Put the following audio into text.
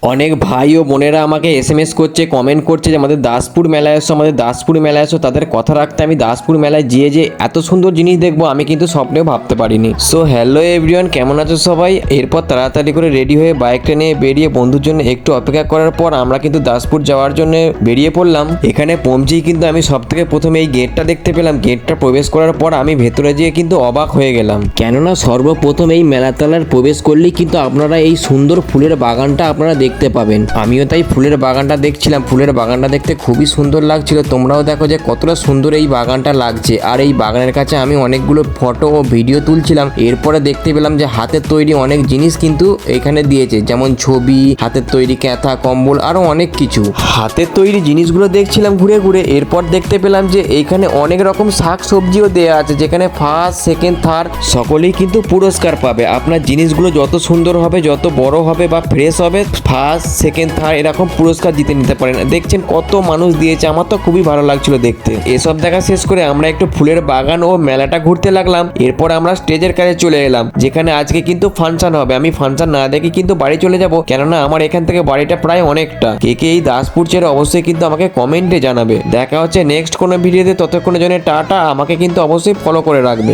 অনেক ভাই ও বোনেরা আমাকে এসএমএস করছে, কমেন্ট করছে যে আমাদের দাসপুর মেলায় এসো, আমাদের দাসপুর মেলায় এসো। তাদের কথা রাখতে আমি দাসপুর মেলায় গিয়ে যে এত সুন্দর জিনিস দেখবো আমি কিন্তু স্বপ্নেও ভাবতে পারিনি। সো হ্যালো এভরিওয়ান, কেমন আছো সবাই? এরপর তাড়াতাড়ি করে রেডি হয়ে বাইকটা নিয়ে বেরিয়ে বন্ধুর জন্য একটু অপেক্ষা করার পর আমরা কিন্তু দাসপুর যাওয়ার জন্য বেরিয়ে পড়লাম। এখানে পৌঁছেই কিন্তু আমি সব থেকে প্রথমে এই গেটটা দেখতে পেলাম। গেটটা প্রবেশ করার পর আমি ভেতরে যেয়ে কিন্তু অবাক হয়ে গেলাম, কেননা সর্বপ্রথম এই মেলাতলার প্রবেশ করলেই কিন্তু আপনারা এই সুন্দর ফুলের বাগানটা আপনারা দেখতে পাবেন। আমিও তাই ফুলের বাগানটা দেখছিলাম। ফুলের বাগানটা দেখতে খুবই সুন্দর লাগছিল। তোমরাও দেখো যে কতটা সুন্দর এই বাগানটা লাগছে। আর এই বাগানের কাছে আমি অনেকগুলো ফটো ও ভিডিও তুলছিলাম। এরপরে দেখতে পেলাম যে হাতের তৈরি অনেক জিনিস কিন্তু এখানে দিয়েছে, যেমন ছবি, হাতের তৈরি কাঁথা, কম্বল, আরো অনেক কিছু হাতের তৈরি জিনিসগুলো দেখছিলাম ঘুরে ঘুরে। এরপর দেখতে পেলাম যে এইখানে অনেক রকম শাক সবজিও দেওয়া আছে, যেখানে ফার্স্ট, সেকেন্ড, থার্ড সকলেই কিন্তু পুরস্কার পাবে। আপনার জিনিসগুলো যত সুন্দর হবে, যত বড় হবে বা ফ্রেশ হবে, ফার্স্ট, সেকেন্ড, থার্ড এরকম পুরস্কার জিতে নিতে পারেন। দেখছেন কত মানুষ দিয়েছে, আমার তো খুবই ভালো লাগছিল দেখতে। এসব দেখা শেষ করে আমরা একটু ফুলের বাগান ও মেলাটা ঘুরতে লাগলাম। এরপর আমরা স্টেজের কাছে চলে এলাম, যেখানে আজকে কিন্তু ফাংশন হবে। আমি ফাংশন না দেখে কিন্তু বাড়ি চলে যাব, কেননা আমার এখান থেকে বাড়িটা প্রায় অনেকটা। কে কে এই দাসপুর ছেড়ে অবশ্যই কিন্তু আমাকে কমেন্টে জানাবে। দেখা হচ্ছে নেক্সট কোনো ভিডিওতে, ততক্ষণের জন্য টাটা। আমাকে কিন্তু অবশ্যই ফলো করে রাখবে।